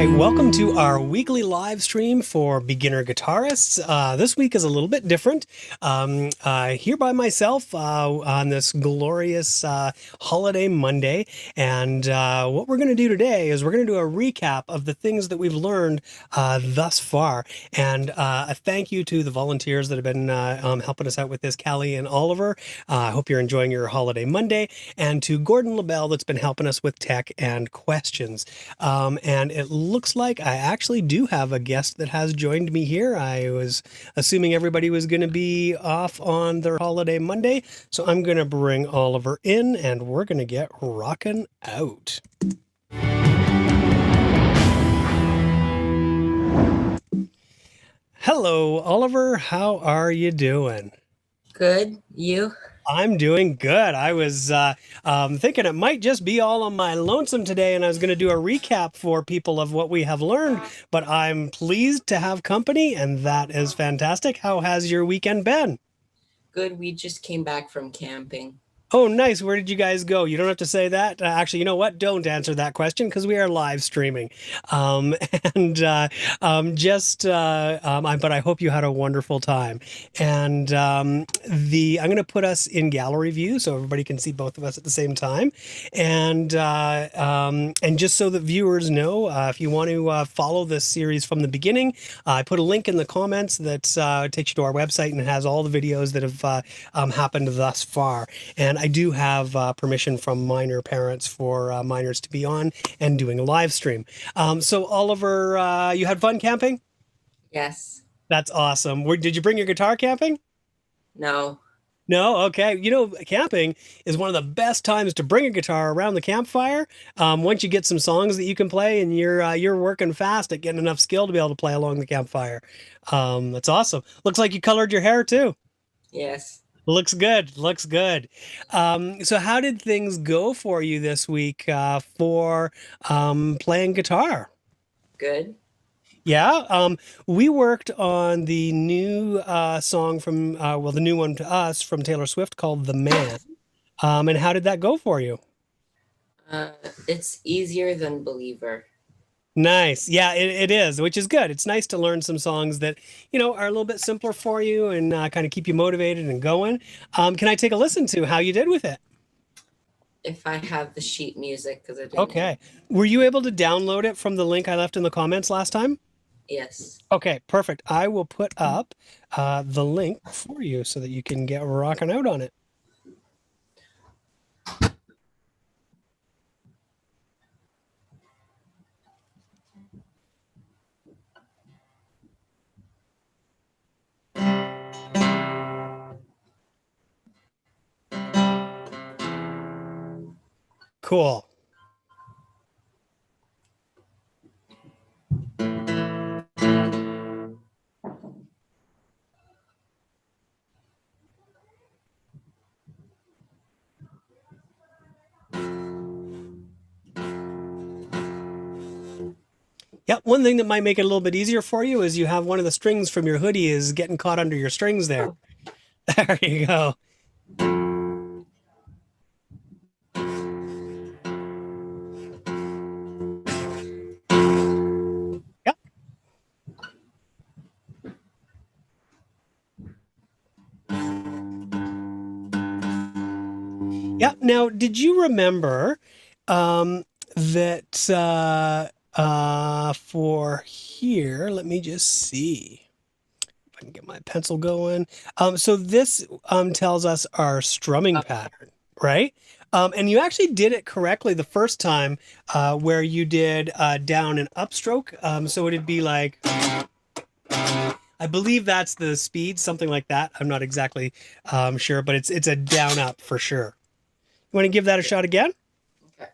right, welcome to our weekly live stream for beginner guitarists. This week is a little bit different. Here by myself on this glorious holiday Monday. And what we're going to do today is we're going to do a recap of the things that we've learned thus far. And a thank you to the volunteers that have been helping us out with this, Callie and Oliver. I hope you're enjoying your holiday Monday. And to Gordon LaBelle that's been helping us with tech and questions. And it looks like I actually do have a guest that has joined me here. I was assuming everybody was going to be off on their holiday Monday, so I'm going to bring Oliver in and we're going to get rocking out. Hello, Oliver. How are you doing? Good. You? I'm doing good. I was thinking it might just be all on my lonesome today, and I was going to do a recap for people of what we have learned, but I'm pleased to have company, and that is fantastic. How has your weekend been? Good. We just came back from camping. Oh, nice. Where did you guys go? You don't have to say that. Actually, you know what? Don't answer that question because we are live streaming. Um, and but I hope you had a wonderful time. And I'm going to put us in gallery view so everybody can see both of us at the same time. And just so that viewers know, if you want to follow this series from the beginning, I put a link in the comments that takes you to our website and it has all the videos that have happened thus far. And I do have permission from minor parents for minors to be on and doing a live stream. So Oliver, you had fun camping? Yes. That's awesome. Did you bring your guitar camping? No. No? Okay. You know, camping is one of the best times to bring a guitar around the campfire. Once you get some songs that you can play and you're working fast at getting enough skill to be able to play along the campfire. That's awesome. Looks like you colored your hair too. Yes. Looks good. Looks good. So how did things go for you this week for playing guitar? Good. Yeah. We worked on the new song from, the new one to us from Taylor Swift called The Man. And how did that go for you? Uh, it's easier than Believer. Nice. Yeah, it is, which is good. It's nice to learn some songs that, are a little bit simpler for you and kind of keep you motivated and going. Can I take a listen to how you did with it? If I have the sheet music, because I didn't have. Okay. Were you able to download it from the link I left in the comments last time? Yes. Okay, perfect. I will put up the link for you so that you can get rocking out on it. Cool. Yep, one thing that might make it a little bit easier for you is you have one of the strings from your hoodie is getting caught under your strings there. Oh. There you go. Yep. Yep. Now, did you remember that for here, let me just see if I can get my pencil going. So this tells us our strumming pattern, right? And you actually did it correctly the first time where you did down and upstroke. So it'd be like, I believe that's the speed, something like that. I'm not exactly sure, but it's a down up for sure. You want to give that a shot again? Okay.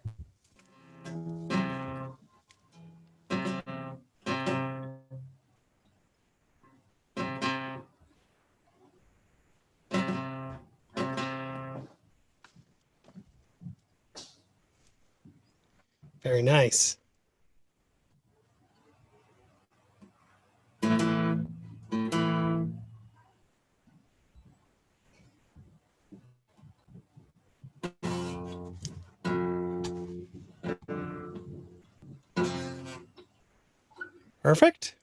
Very nice. Perfect.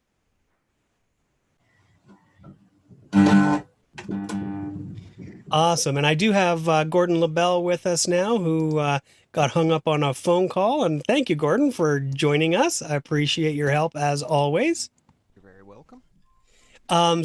Awesome. And I do have Gordon LaBelle with us now, who got hung up on a phone call. And thank you, Gordon, for joining us. I appreciate your help as always. You're very welcome.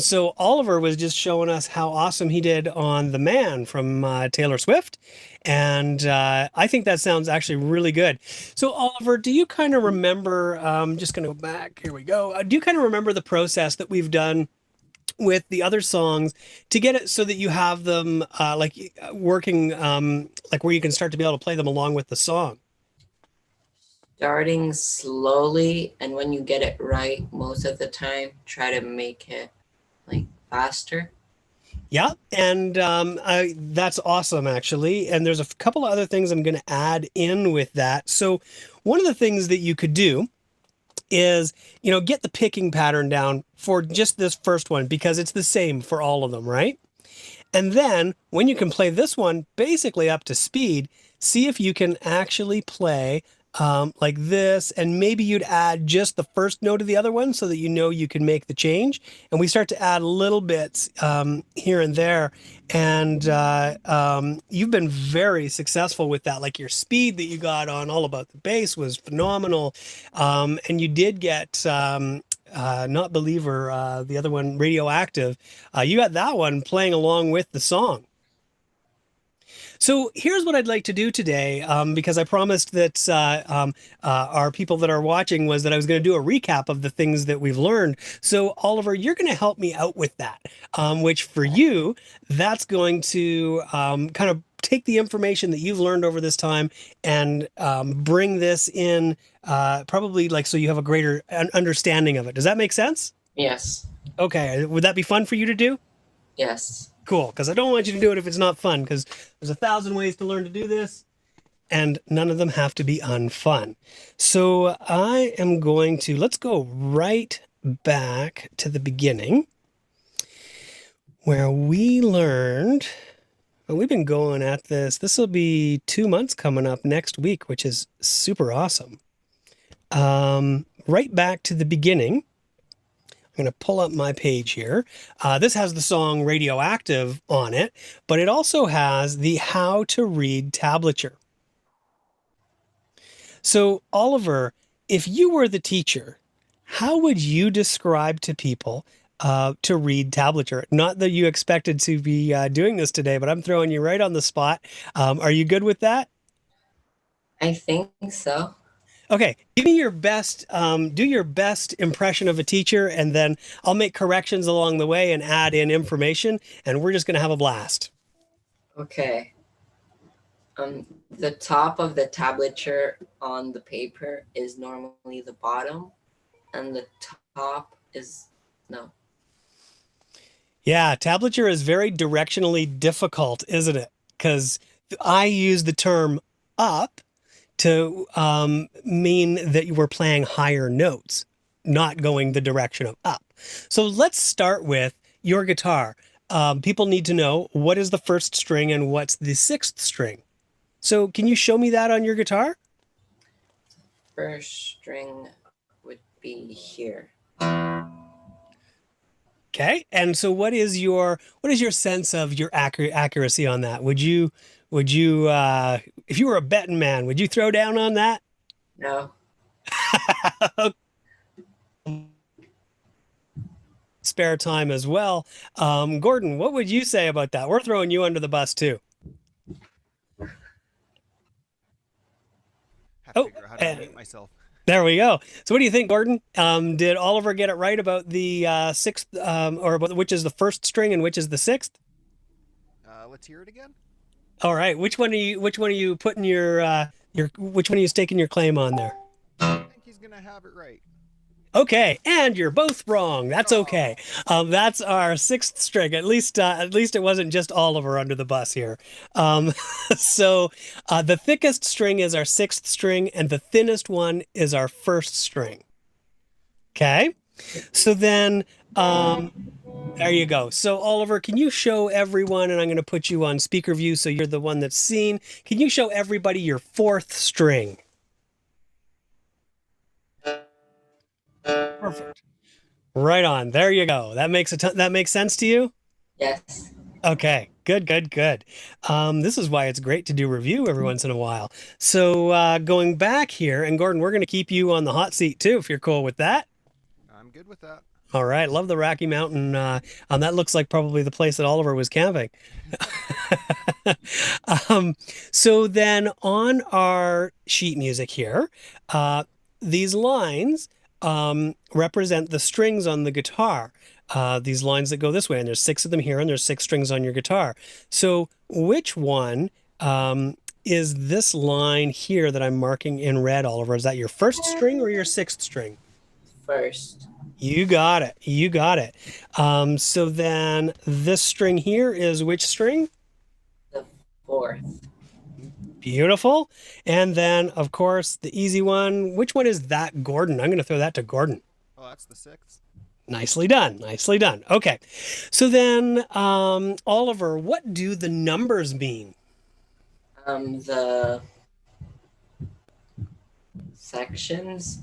So Oliver was just showing us how awesome he did on The Man from Taylor Swift. And I think that sounds actually really good. So Oliver, do you kind of remember, just going to go back, here we go. Do you kind of remember the process that we've done with the other songs to get it so that you have them working, like where you can start to be able to play them along with the song? Starting slowly, and when you get it right, most of the time, try to make it like faster. Yeah, and that's awesome, actually. And there's a couple of other things I'm going to add in with that. So one of the things that you could do is, get the picking pattern down for just this first one, because it's the same for all of them, right? And then when you can play this one basically up to speed, see if you can actually play like this, and maybe you'd add just the first note of the other one so that you can make the change. And we start to add little bits here and there. And you've been very successful with that. Like your speed that you got on All About the Bass was phenomenal. And you did get Not Believer, the other one, Radioactive. You got that one playing along with the song. So here's what I'd like to do today, because I promised that our people that are watching was that I was going to do a recap of the things that we've learned. So Oliver, you're going to help me out with that, which for you, that's going to kind of take the information that you've learned over this time and bring this in probably like so you have a greater understanding of it. Does that make sense? Yes. Okay. Would that be fun for you to do? Yes. Cool, because I don't want you to do it if it's not fun, because there's 1,000 ways to learn to do this, and none of them have to be unfun. So I am going to, let's go right back to the beginning, where we learned, and we've been going at this, this will be 2 months coming up next week, which is super awesome. Right back to the beginning. I'm going to pull up my page here. This has the song Radioactive on it, but it also has the how to read tablature. So Oliver, if you were the teacher, how would you describe to people to read tablature? Not that you expected to be doing this today, but I'm throwing you right on the spot. Are you good with that? I think so. Okay, give me your best, do your best impression of a teacher, and then I'll make corrections along the way and add in information, and we're just going to have a blast. Okay. The top of the tablature on the paper is normally the bottom, and the top is no. Yeah, tablature is very directionally difficult, isn't it? Because I use the term up to mean that you were playing higher notes, not going the direction of up. So let's start with your guitar. People need to know what is the first string and what's the sixth string. So can you show me that on your guitar? First string would be here. Okay. And so what is your sense of your accuracy on that? Would you if you were a betting man, would you throw down on that? No. Spare time as well. Gordon, what would you say about that? We're throwing you under the bus too. Have to figure out how to mute myself. There we go. So what do you think, Gordon? Did Oliver get it right about the sixth, or about which is the first string and which is the sixth? Let's hear it again. All right. Which one are you putting which one are you staking your claim on there? I think he's gonna have it right. Okay, and you're both wrong. That's okay. That's our sixth string. At least it wasn't just Oliver under the bus here. So the thickest string is our sixth string, and the thinnest one is our first string. Okay, so then there you go. So Oliver, can you show everyone, and I'm going to put you on speaker view so you're the one that's seen. Can you show everybody your fourth string? Perfect. Right on. There you go. That makes that makes sense to you? Yes. Okay, good, good, good. This is why it's great to do review every once in a while. So going back here, and Gordon, we're going to keep you on the hot seat too, if you're cool with that. I'm good with that. All right, love the Rocky Mountain. That looks like probably the place that Oliver was camping. um, so then on our sheet music here, uh, these lines represent the strings on the guitar. These lines that go this way, and there's 6 of them here, and there's 6 strings on your guitar. So which one is this line here that I'm marking in red, Oliver? Is that your first string or your 6th string? First. You got it. You got it. So then this string here is which string? The fourth. Beautiful. And then, of course, the easy one. Which one is that, Gordon? I'm going to throw that to Gordon. Oh, that's the 6th. Nicely done. Nicely done. Okay. So then, Oliver, what do the numbers mean? The sections.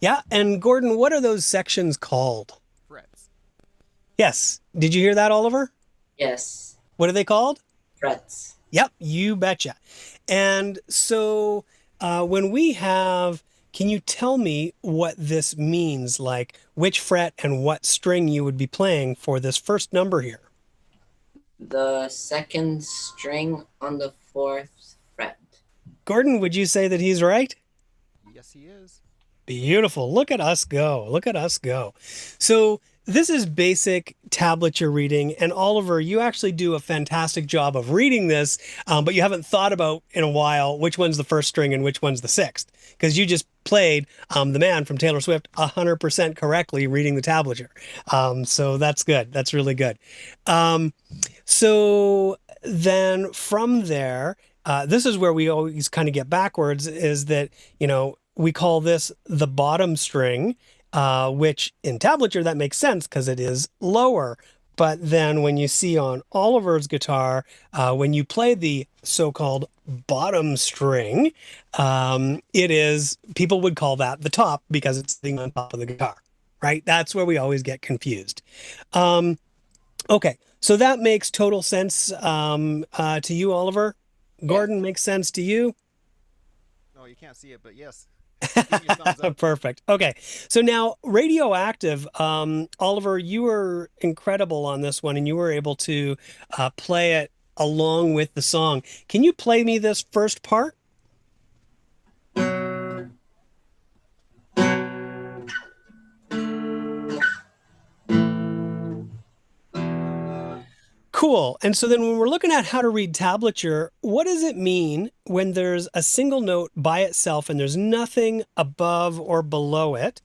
Yeah. And Gordon, what are those sections called? Frets. Yes. Did you hear that, Oliver? Yes. What are they called? Frets. Yep, you betcha. And so when we have, can you tell me what this means? Like which fret and what string you would be playing for this first number here? The second string on the fourth fret. Gordon, would you say that he's right? Yes, he is. Beautiful. Look at us go. Look at us go. So this is basic tablature reading. And Oliver, you actually do a fantastic job of reading this, but you haven't thought about in a while which one's the first string and which one's the 6th, because you just played the man from Taylor Swift 100% correctly reading the tablature. So that's good. That's really good. So then from there, this is where we always kind of get backwards, is that, we call this the bottom string, which in tablature that makes sense because it is lower. But then when you see on Oliver's guitar, when you play the so-called bottom string, people would call that the top because it's sitting on top of the guitar, right? That's where we always get confused. Okay, so that makes total sense to you, Oliver. Gordon, makes sense to you? No, you can't see it, but yes. Give me a thumbs up. Perfect. Okay. So now Radioactive, Oliver, you were incredible on this one and you were able to play it along with the song. Can you play me this first part? Cool. And so then when we're looking at how to read tablature, what does it mean when there's a single note by itself and there's nothing above or below it?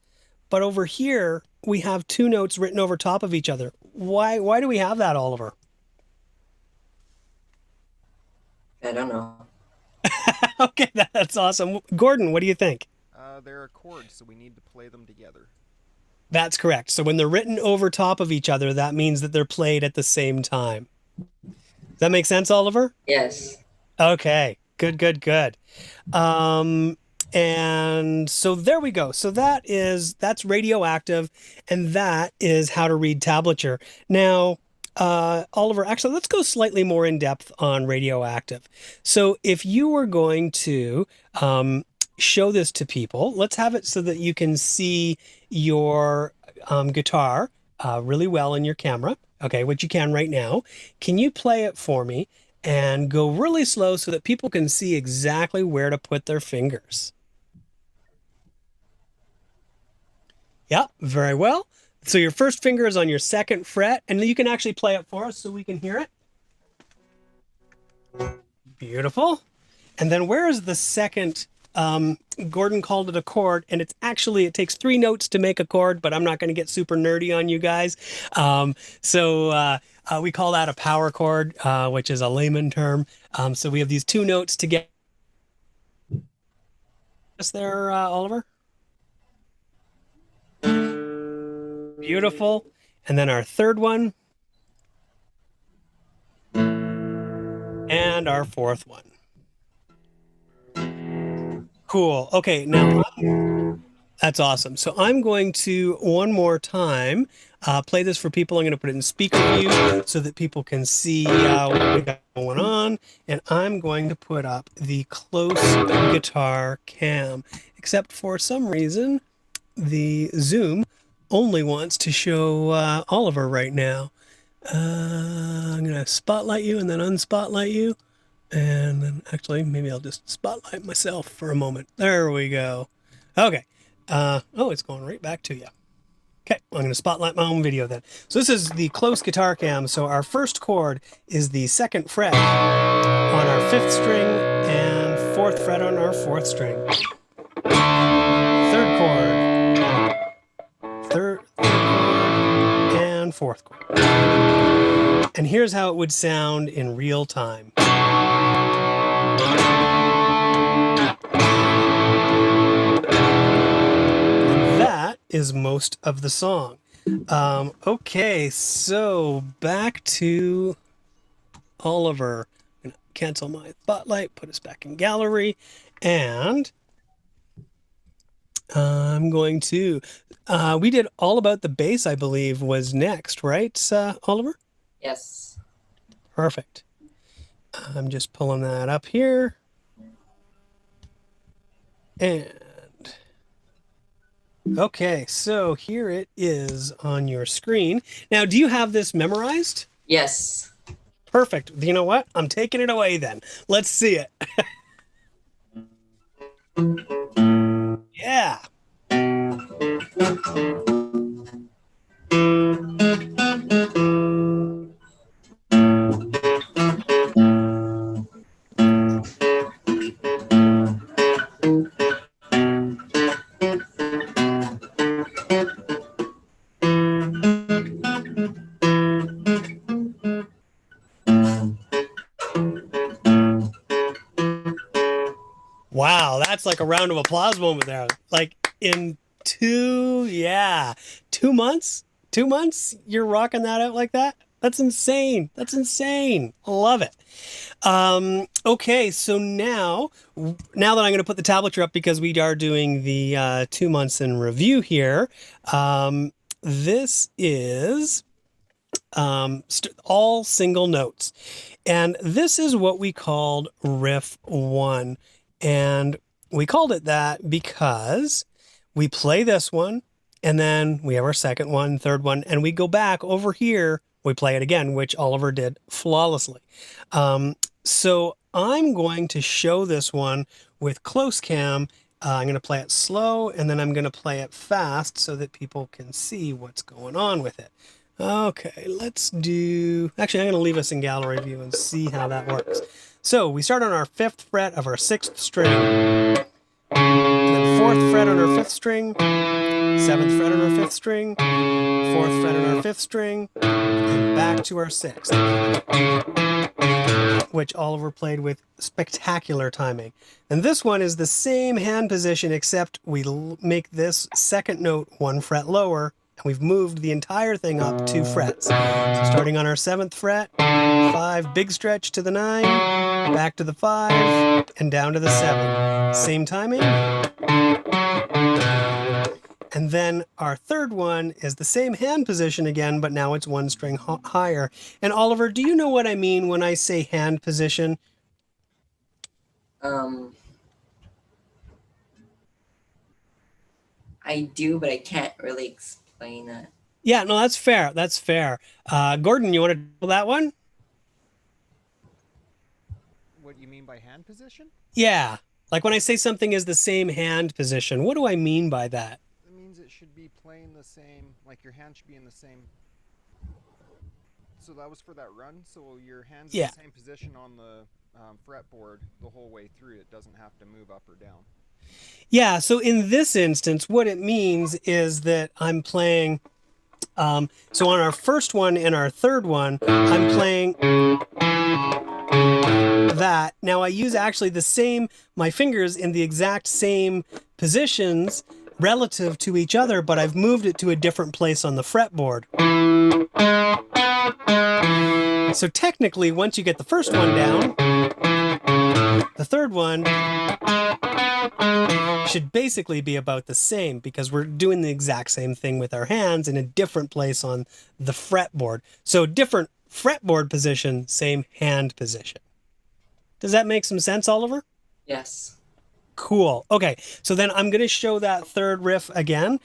But over here, we have 2 notes written over top of each other. Why do we have that, Oliver? I don't know. Okay, that's awesome. Gordon, what do you think? They're chords, so we need to play them together. That's correct. So when they're written over top of each other, that means that they're played at the same time. Does that make sense, Oliver? Yes. Okay, good, good, good. And so there we go. So that's Radioactive, and that is how to read tablature. Now, Oliver, actually, let's go slightly more in depth on Radioactive. So if you were going to show this to people, let's have it so that you can see your guitar really well in your camera. Okay, which you can right now. Can you play it for me and go really slow so that people can see exactly where to put their fingers? Yep, very well. So your first finger is on your 2nd fret, and you can actually play it for us so we can hear it. Beautiful. And then where is the 2nd? Gordon called it a chord, and it takes 3 notes to make a chord, but I'm not going to get super nerdy on you guys. So we call that a power chord, which is a layman term. So we have these 2 notes to get us there, Oliver. Beautiful. And then our 3rd one. And our 4th one. Cool. Okay, now That's awesome. So I'm going to one more time play this for people. I'm going to put it in speaker view so that people can see what we got going on. And I'm going to put up the close guitar cam, except for some reason the Zoom only wants to show Oliver right now. I'm going to spotlight you and then unspotlight you. And then actually, maybe I'll just spotlight myself for a moment. There we go. Okay. Oh, it's going right back to you. Okay, I'm going to spotlight my own video then. So this is the close guitar cam. So our first chord is the 2nd fret on our 5th string and 4th fret on our 4th string. 3rd chord, 3rd chord, and 4th chord. And here's how it would sound in real time. Is most of the song. Okay, so back to Oliver. I'm gonna cancel my spotlight, put us back in gallery, and I'm going to we did All About the Bass, I believe, was next, right, Oliver? Yes. Perfect. I'm just pulling that up here. And okay, so here it is on your screen. Now, do you have this memorized? Yes. Perfect. You know what? I'm taking it away then. Let's see it. Yeah. Wow, that's like a round of applause moment there. Like in 2 months? 2 months? You're rocking that out like that? That's insane. That's insane. I love it. Okay, so now that I'm going to put the tablature up because we are doing the 2 months in review here, this is all single notes. And this is what we called riff 1. And we called it that because we play this one, and then we have our second one, third one, and we go back over here, we play it again, which Oliver did flawlessly. So I'm going to show this one with close cam. I'm going to play it slow, and then I'm going to play it fast so that people can see what's going on with it. Okay, let's do... Actually, I'm going to leave us in gallery view and see how that works. So we start on our 5th fret of our 6th string, and then 4th fret on our 5th string, 7th fret on our 5th string, 4th fret on our 5th string, and back to our 6th, which Oliver played with spectacular timing. And this one is the same hand position, except we make this second note 1 fret lower, and we've moved the entire thing up 2 frets. So starting on our 7th fret, 5, big stretch to the 9, back to the 5, and down to the 7. Same timing. And then our third one is the same hand position again, but now it's 1 string higher. And Oliver, do you know what I mean when I say hand position? I do, but I can't really explain it. Yeah, no, that's fair. That's fair. Gordon, you want to do that one? What you mean by hand position? Yeah. Like when I say something is the same hand position, what do I mean by that? It means it should be playing the same, like your hand should be in the same. So that was for that run. So your hand's in the same position on the fretboard the whole way through. It doesn't have to move up or down. Yeah, so in this instance, what it means is that I'm playing, so on our first one and our third one, I'm playing that. Now I use actually the same, my fingers in the exact same positions relative to each other, but I've moved it to a different place on the fretboard. So technically, once you get the first one down, the third one should basically be about the same because we're doing the exact same thing with our hands in a different place on the fretboard. So different fretboard position, same hand position. Does that make some sense, Oliver? Yes. Cool. Okay, so then I'm going to show that third riff again,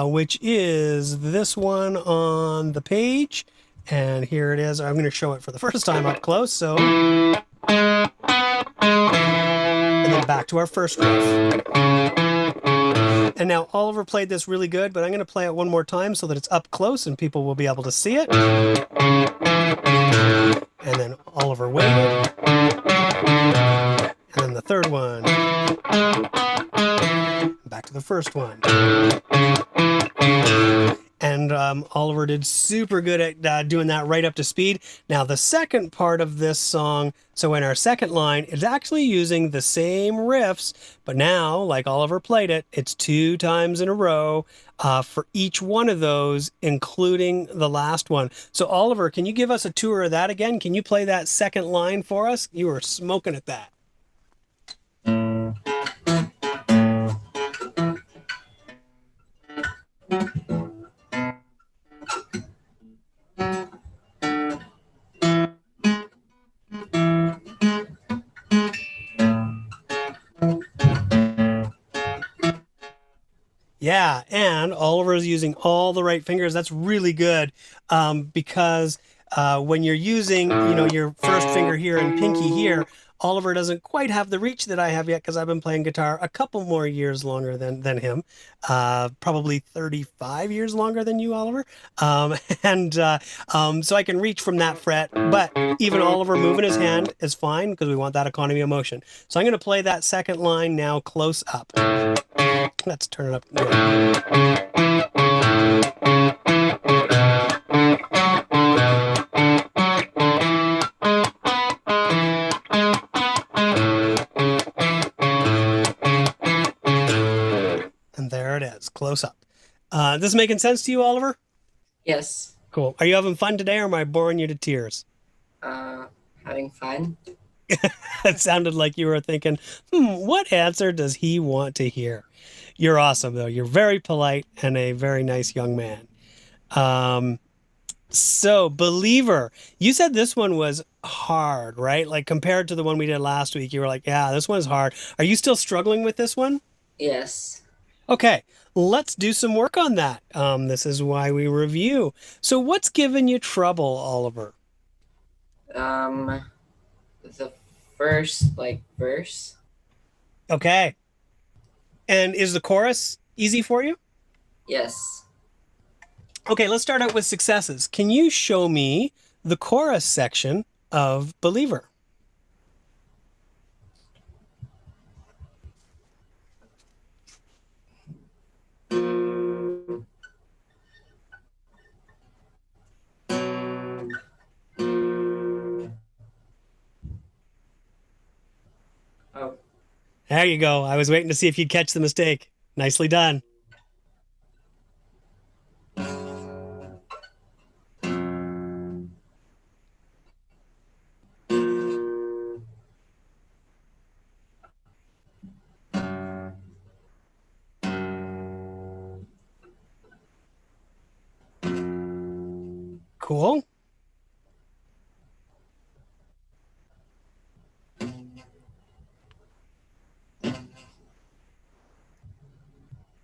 which is this one on the page. And here it is. I'm going to show it for the first time up close. So, and then back to our first riff. And now Oliver played this really good, but I'm going to play it one more time so that it's up close and people will be able to see it. And then Oliver waited. And then the third one. Back to the first one. And Oliver did super good at doing that right up to speed. Now the second part of this song, so in our second line, it's actually using the same riffs, but now, like Oliver played it, it's 2 times in a row for each one of those, including the last one. So Oliver, can you give us a tour of that again? Can you play that second line for us? You were smoking at that. Yeah, and Oliver is using all the right fingers. That's really good because when you're using, your first finger here and pinky here, Oliver doesn't quite have the reach that I have yet because I've been playing guitar a couple more years longer than him, probably 35 years longer than you, Oliver. So I can reach from that fret, but even Oliver moving his hand is fine because we want that economy of motion. So I'm going to play that second line now close up. Let's turn it up. And there it is, close up. This making sense to you, Oliver? Yes. Cool. Are you having fun today, or am I boring you to tears? Having fun. It sounded like you were thinking, what answer does he want to hear? You're awesome, though. You're very polite and a very nice young man. So, Believer, you said this one was hard, right? Like compared to the one we did last week, you were like, yeah, this one's hard. Are you still struggling with this one? Yes. Okay, let's do some work on that. This is why we review. So what's giving you trouble, Oliver? The first verse. Okay. And is the chorus easy for you? Yes. Okay, let's start out with successes. Can you show me the chorus section of Believer? Oh. There you go. I was waiting to see if you'd catch the mistake. Nicely done. Cool.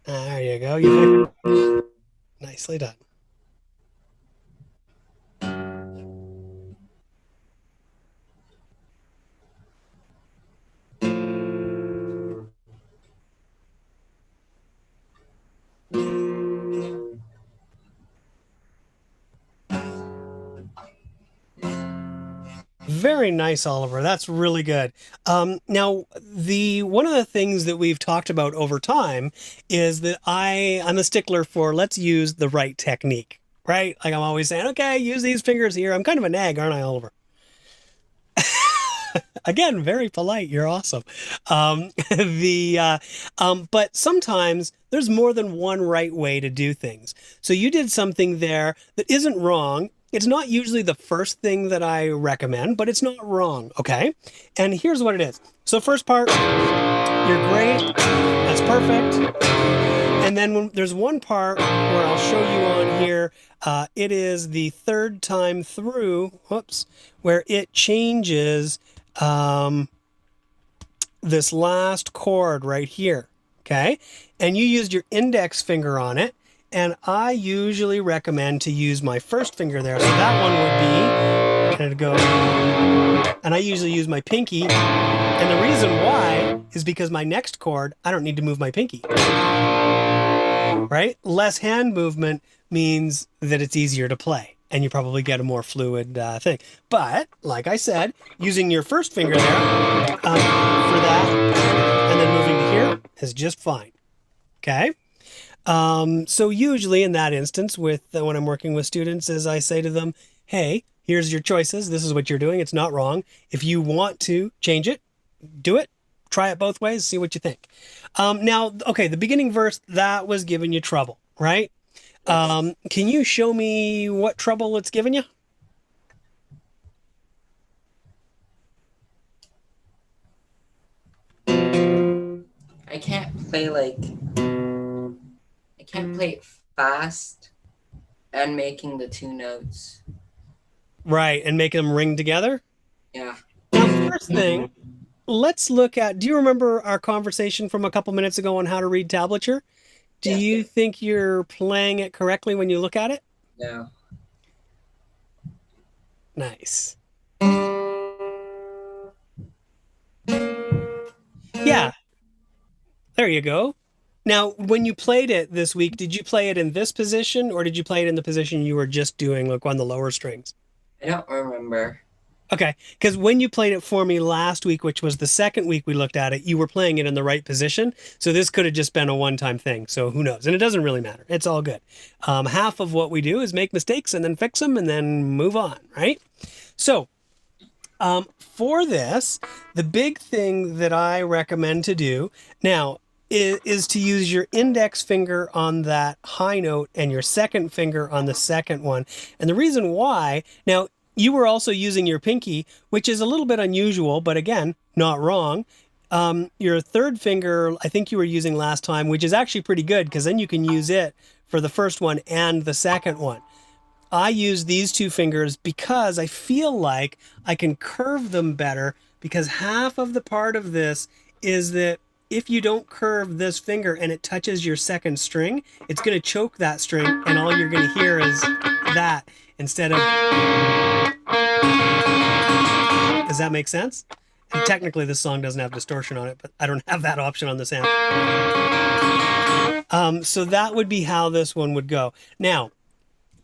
There you go. Nicely done. Very nice, Oliver. That's really good. Now, one of the things that we've talked about over time is that I'm a stickler for let's use the right technique, right? Like I'm always saying, okay, use these fingers here. I'm kind of a nag, aren't I, Oliver? Again, very polite. You're awesome. But sometimes there's more than one right way to do things. So you did something there that isn't wrong. It's not usually the first thing that I recommend, but it's not wrong, okay? And here's what it is. So first part, You're great. That's perfect. And then there's one part where I'll show you on here. It is the third time through, whoops, where it changes this last chord right here, okay? And you used your index finger on it, and I usually recommend to use my first finger there. So that one would be, and it'd go, and I usually use my pinky. And the reason why is because my next chord, I don't need to move my pinky. Right? Less hand movement means that it's easier to play and you probably get a more fluid thing. But like I said, using your first finger there for that and then moving to here is just fine. Okay? So usually in that instance with when I'm working with students is I say to them, hey, here's your choices. This is what you're doing. It's not wrong. If you want to change it, do it. Try it both ways, see what you think. Now, okay, the beginning verse, that was giving you trouble, right? Can you show me what trouble it's given you? I can't play it fast and making the two notes. Right, and make them ring together? Yeah. Now, first thing, let's look at, do you remember our conversation from a couple minutes ago on how to read tablature? Do you think you're playing it correctly when you look at it? No. Nice. Yeah. There you go. Now, when you played it this week, did you play it in this position or did you play it in the position you were just doing, like on the lower strings? I don't remember. Okay, because when you played it for me last week, which was the second week we looked at it, you were playing it in the right position. So this could have just been a one-time thing. So who knows? And it doesn't really matter. It's all good. Half of what we do is make mistakes and then fix them and then move on, right? So for this, the big thing that I recommend to do now is to use your index finger on that high note and your second finger on the second one. And the reason why, now, you were also using your pinky, which is a little bit unusual, but again, not wrong. Your third finger, I think you were using last time, which is actually pretty good because then you can use it for the first one and the second one. I use these two fingers because I feel like I can curve them better because half of the part of this is that if you don't curve this finger and it touches your second string, it's going to choke that string and all you're going to hear is that instead of... Does that make sense? And technically this song doesn't have distortion on it, but I don't have that option on this amp. So that would be how this one would go. Now,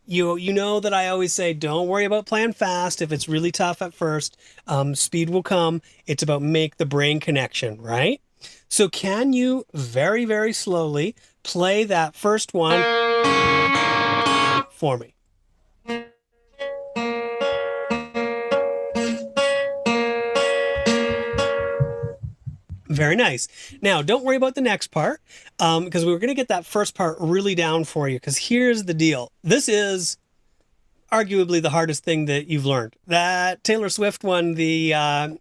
you know that I always say, don't worry about playing fast. If it's really tough at first, speed will come. It's about make the brain connection, right? So can you very, very slowly play that first one for me? Very nice. Now, don't worry about the next part because we're going to get that first part really down for you because here's the deal. This is arguably the hardest thing that you've learned. That Taylor Swift one, the All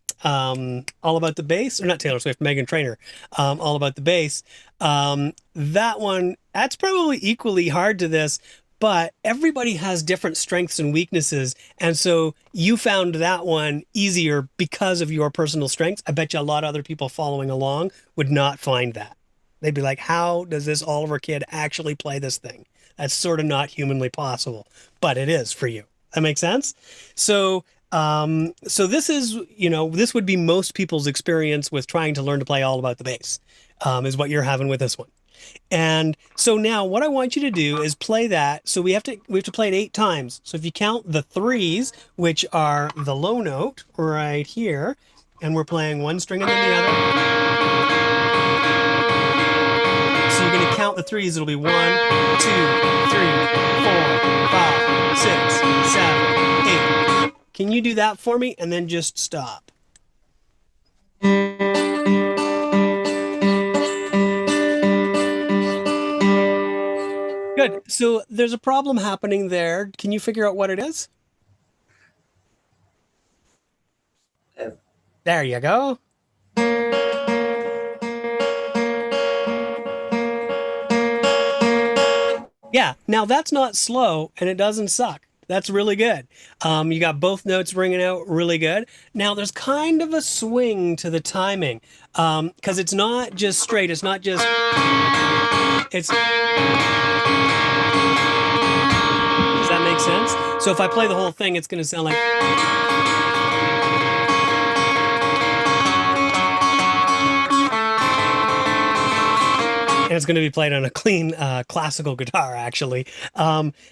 About the Bass, or not Taylor Swift, Meghan Trainor, All About the Bass. That one, that's probably equally hard to this, but everybody has different strengths and weaknesses. And so you found that one easier because of your personal strengths. I bet you a lot of other people following along would not find that. They'd be like, how does this Oliver kid actually play this thing? That's sort of not humanly possible, but it is for you. That makes sense? So this is, this would be most people's experience with trying to learn to play All About the Bass, is what you're having with this one. And so now what I want you to do is play that. So we have to play it 8 times. So if you count the 3s, which are the low note right here, and we're playing one string and then the other. So you're going to count the 3s. It'll be 1, 2, 3, 4, 5, 6, 7, 8. Can you do that for me? And then just stop. Good. So there's a problem happening there. Can you figure out what it is? There you go. Yeah, now that's not slow and it doesn't suck. That's really good. You got both notes ringing out really good. Now there's kind of a swing to the timing because it's not just straight. It's not just. It's. Does that make sense? So if I play the whole thing, it's going to sound like. And it's going to be played on a clean classical guitar, actually.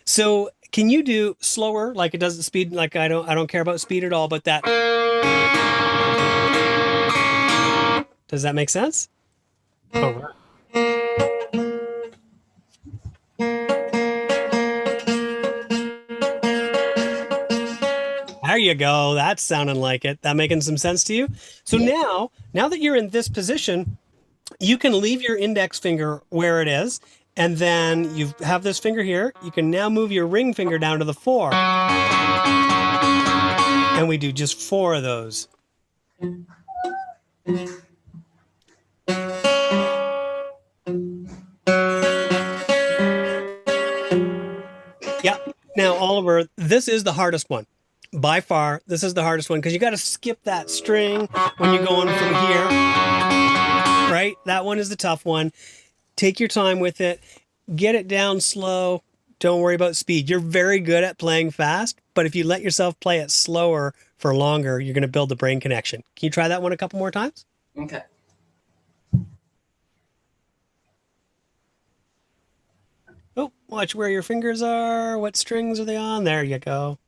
So can you do slower, like it doesn't speed? Like I don't care about speed at all, but that. Does that make sense? All right. There you go. That's sounding like it. That making some sense to you? So now that you're in this position, you can leave your index finger where it is, and then you have this finger here. You can now move your ring finger down to the 4. And we do just 4 of those. Yeah. Now, Oliver, this is the hardest one. By far, this is the hardest one because you got to skip that string when you're going from here. Right? That one is the tough one. Take your time with it. Get it down slow. Don't worry about speed. You're very good at playing fast, but if you let yourself play it slower for longer, you're going to build the brain connection. Can you try that one a couple more times? Okay. Oh, watch where your fingers are. What strings are they on? There you go.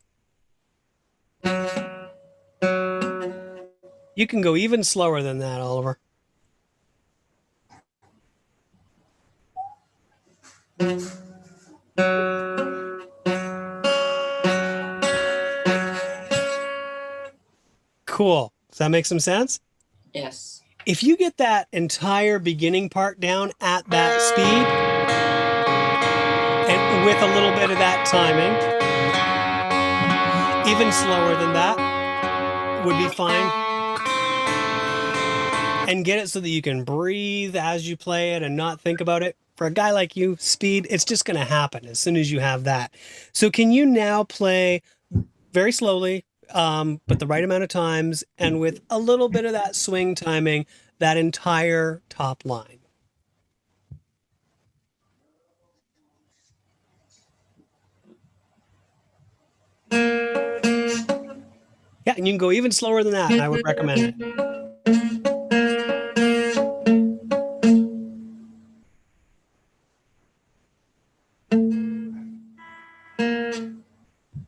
You can go even slower than that, Oliver. Cool. Does that make some sense? Yes. If you get that entire beginning part down at that speed, and with a little bit of that timing, even slower than that would be fine. And get it so that you can breathe as you play it and not think about it. For a guy like you, speed, it's just going to happen as soon as you have that. So can you now play very slowly, but the right amount of times and with a little bit of that swing timing, that entire top line? Yeah, and you can go even slower than that, and I would recommend it.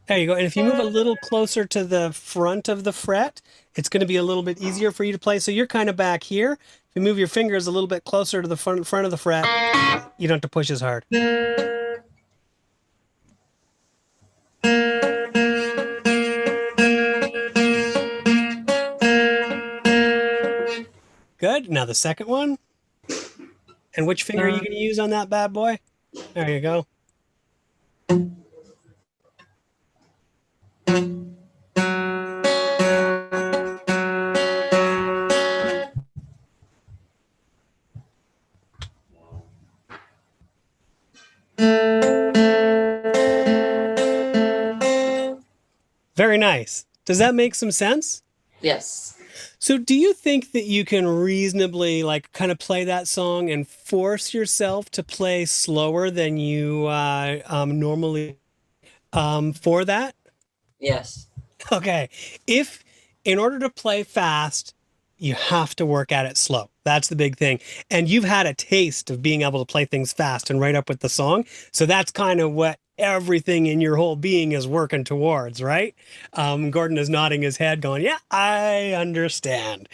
There you go. And if you move a little closer to the front of the fret, it's going to be a little bit easier for you to play. So you're kind of back here. If you move your fingers a little bit closer to the front of the fret, you don't have to push as hard. Good. Now the second one. And which finger are you going to use on that bad boy? There you go. Very nice. Does that make some sense? Yes. So do you think that you can reasonably like kind of play that song and force yourself to play slower than you normally for that? Yes. Okay. If in order to play fast, you have to work at it slow. That's the big thing. And you've had a taste of being able to play things fast and right up with the song. So that's kind of what everything in your whole being is working towards, right? Gordon is nodding his head going, yeah, I understand.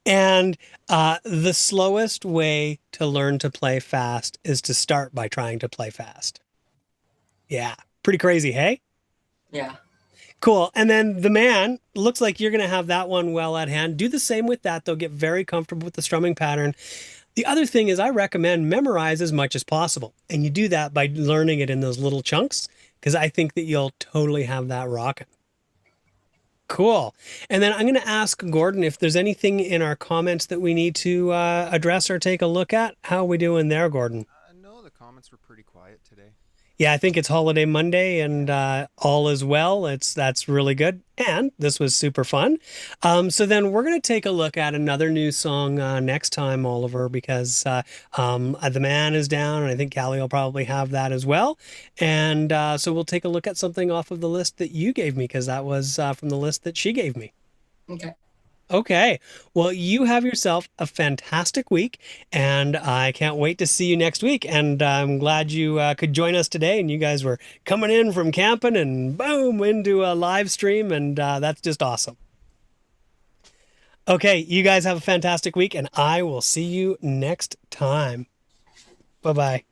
And the slowest way to learn to play fast is to start by trying to play fast. Yeah. Pretty crazy, hey? Yeah. Cool. And then the man, looks like you're going to have that one well at hand. Do the same with that, though. Get very comfortable with the strumming pattern. The other thing is I recommend memorize as much as possible. And you do that by learning it in those little chunks, because I think that you'll totally have that rocking. Cool. And then I'm going to ask Gordon if there's anything in our comments that we need to address or take a look at. How are we doing there, Gordon? No, the comments comments were pretty quiet today. Yeah, I think it's Holiday Monday and all is well. That's really good. And this was super fun. So then we're going to take a look at another new song next time, Oliver, because The Man is down, and I think Callie will probably have that as well. And so we'll take a look at something off of the list that you gave me, because that was from the list that she gave me. Okay. Okay. Well, you have yourself a fantastic week, and I can't wait to see you next week. And I'm glad you could join us today. And you guys were coming in from camping and boom into a live stream, and that's just awesome. Okay. You guys have a fantastic week, and I will see you next time. Bye bye.